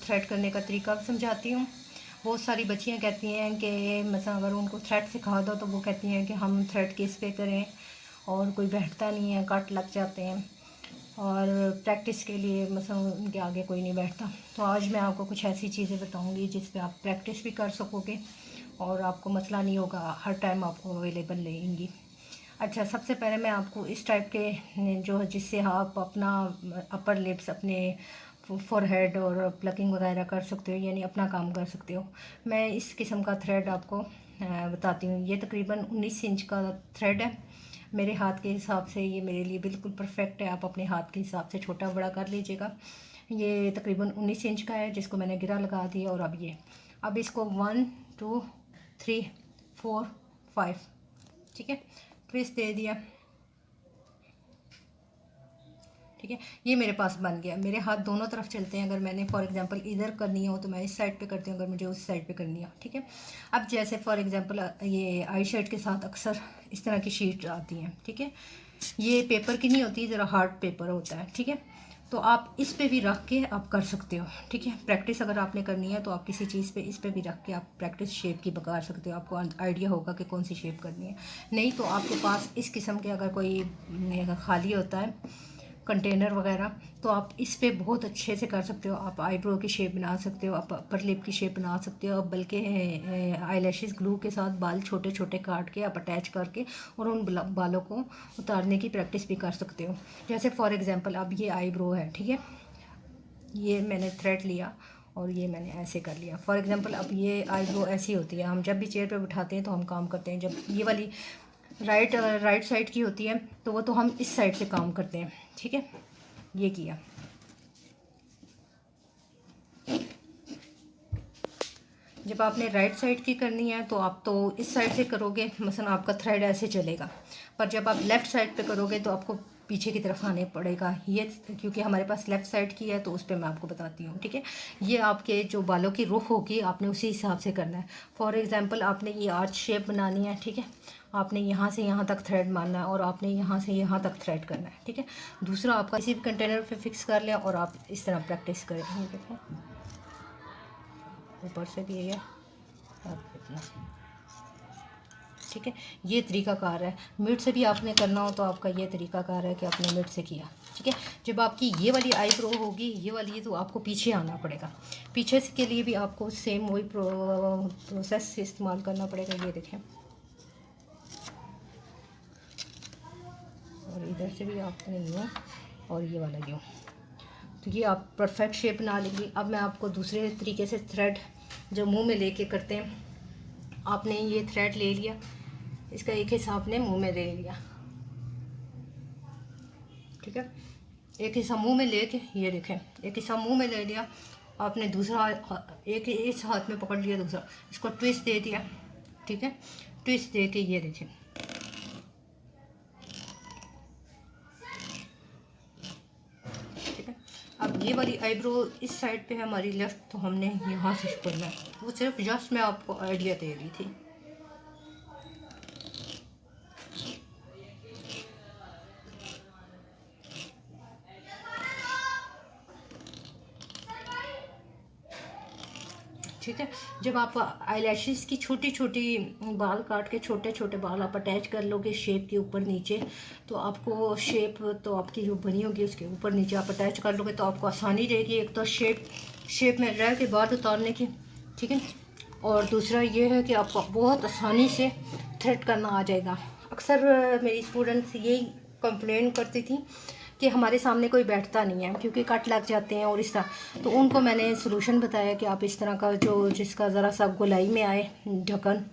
Thread करने का तरीका समझाती हूँ। बहुत सारी बच्चियाँ कहती हैं कि मतलब अगर उनको थ्रेड सिखा दो तो वो कहती हैं कि हम थ्रेड किस पे करें और कोई बैठता नहीं है, कट लग जाते हैं और प्रैक्टिस के लिए मतलब उनके आगे कोई नहीं बैठता। तो आज मैं आपको कुछ ऐसी चीज़ें बताऊंगी जिस पे आप प्रैक्टिस भी कर सकोगे और आपको मसला नहीं होगा, हर टाइम आपको अवेलेबल रहेंगी। अच्छा, सबसे पहले मैं आपको इस टाइप के जो जिससे आप अपना अपर लिप्स, अपने फोरहेड और प्लकिंग वगैरह कर सकते हो, यानी अपना काम कर सकते हो। मैं इस किस्म का थ्रेड आपको बताती हूँ। ये तकरीबन 19 इंच का थ्रेड है। मेरे हाथ के हिसाब से ये मेरे लिए बिल्कुल परफेक्ट है। आप अपने हाथ के हिसाब से छोटा बड़ा कर लीजिएगा। ये तकरीबन 19 इंच का है जिसको मैंने गिरा लगा दिया। और अब इसको 1 2 3 4 5, ठीक है, ट्विस्ट दे दिया, ठीक है। ये मेरे पास बन गया। मेरे हाथ दोनों तरफ चलते हैं। अगर मैंने फॉर एग्जांपल इधर करनी हो तो मैं इस साइड पे करती हूँ, अगर मुझे उस साइड पे करनी हो, ठीक है। अब जैसे फॉर एग्जांपल ये आई शर्ट के साथ अक्सर इस तरह की शीट आती हैं, ठीक है। ये पेपर की नहीं होती, ज़रा हार्ड पेपर होता है, ठीक है। तो आप इस पे भी रख के आप कर सकते हो, ठीक है। प्रैक्टिस अगर आपने करनी है तो आप किसी चीज़ पे इस पे भी रख के आप प्रैक्टिस शेप की बता सकते हो। आपको आइडिया होगा कि कौन सी शेप करनी है। नहीं तो आपके पास इस किस्म के अगर कोई खाली होता है कंटेनर वगैरह, तो आप इस पे बहुत अच्छे से कर सकते हो। आप आईब्रो की शेप बना सकते हो, आप अपर लिप की शेप बना सकते हो, बल्कि आई लैशेस ग्लू के साथ बाल छोटे छोटे काट के आप अटैच करके और उन बालों को उतारने की प्रैक्टिस भी कर सकते हो। जैसे फॉर एग्जांपल अब ये आईब्रो है, ठीक है। ये मैंने थ्रेड लिया और ये मैंने ऐसे कर लिया। फॉर एग्जांपल अब ये आईब्रो ऐसी होती है, हम जब भी चेयर पे बिठाते हैं तो हम काम करते हैं। जब ये वाली राइट साइड की होती है तो वो तो हम इस साइड से काम करते हैं, ठीक है। ये किया। जब आपने राइट साइड की करनी है तो आप तो इस साइड से करोगे, मसलन आपका थ्रेड ऐसे चलेगा। पर जब आप लेफ़्ट साइड पे करोगे तो आपको पीछे की तरफ आने पड़ेगा। ये क्योंकि हमारे पास लेफ़्ट साइड की है तो उस पर मैं आपको बताती हूँ, ठीक है। ये आपके जो बालों की रुख होगी आपने उसी हिसाब से करना है। फॉर एग्जांपल आपने ये आर्च शेप बनानी है, ठीक है। आपने यहाँ से यहाँ तक थ्रेड मारना है और आपने यहाँ से यहाँ तक थ्रेड करना है, ठीक है। दूसरा आपका किसी भी कंटेनर पे फिक्स कर लिया और आप इस तरह प्रैक्टिस करें। देखो ऊपर से भी है, ठीक है। ये तरीकाकार है। मिड से भी आपने करना हो तो आपका ये तरीकाकार है कि आपने मिड से किया, ठीक है। जब आपकी ये वाली आईब्रो होगी, ये वाली, तो आपको पीछे आना पड़ेगा। पीछे के लिए भी आपको सेम वही प्रोसेस इस्तेमाल करना पड़ेगा। ये देखें, और इधर से भी आपने यूँ और ये वाला यूँ, तो ये आप परफेक्ट शेप बना लेंगे। अब मैं आपको दूसरे तरीके से थ्रेड जो मुंह में लेके करते हैं, आपने ये थ्रेड ले लिया, इसका एक हिस्सा आपने मुंह में ले लिया, ठीक है। एक हिस्सा मुंह में लेके, ये देखें, एक हिस्सा मुंह में ले लिया आपने, दूसरा एक इस हाथ में पकड़ लिया, दूसरा इसको ट्विस्ट दे दिया, ठीक है। ट्विस्ट दे के ये देखें, अब ये वाली आईब्रो इस साइड पे है हमारी लेफ़्ट, तो हमने यहाँ से करना है। वो सिर्फ जस्ट मैं आपको आइडिया दे रही थी। ठीक है। जब आप आईलैशेस की छोटी छोटी बाल काट के छोटे छोटे बाल आप अटैच कर लोगे शेप के ऊपर नीचे, तो आपको शेप तो आपकी जो बनी होगी उसके ऊपर नीचे आप अटैच कर लोगे तो आपको आसानी रहेगी। एक तो शेप में रह के बाद उतारने की, ठीक है। और दूसरा ये है कि आपको बहुत आसानी से थ्रेड करना आ जाएगा। अक्सर मेरी स्टूडेंट्स यही कंप्लेन करती थी कि हमारे सामने कोई बैठता नहीं है क्योंकि कट लग जाते हैं और इस तरह। तो उनको मैंने सलूशन बताया कि आप इस तरह का जो जिसका ज़रा सा गोलाई में आए ढक्कन,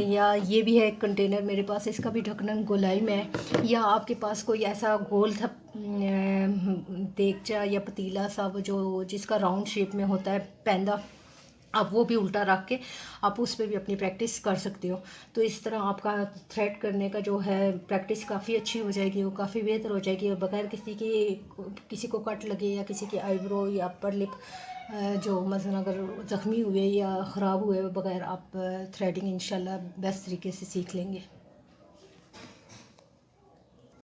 या ये भी है एक कंटेनर मेरे पास, इसका भी ढक्कन गोलाई में है, या आपके पास कोई ऐसा गोल था देगचा या पतीला सा वो जो जिसका राउंड शेप में होता है पैंदा, आप वो भी उल्टा रख के आप उस पर भी अपनी प्रैक्टिस कर सकते हो। तो इस तरह आपका थ्रेड करने का जो है प्रैक्टिस काफ़ी अच्छी हो जाएगी, वो काफ़ी बेहतर हो जाएगी। और बगैर किसी को कट लगे या किसी की आईब्रो या अपर लिप जो मसलन अगर ज़ख्मी हुए या ख़राब हुए, बगैर आप थ्रेडिंग इंशाल्लाह बेस्ट तरीके से सीख लेंगे।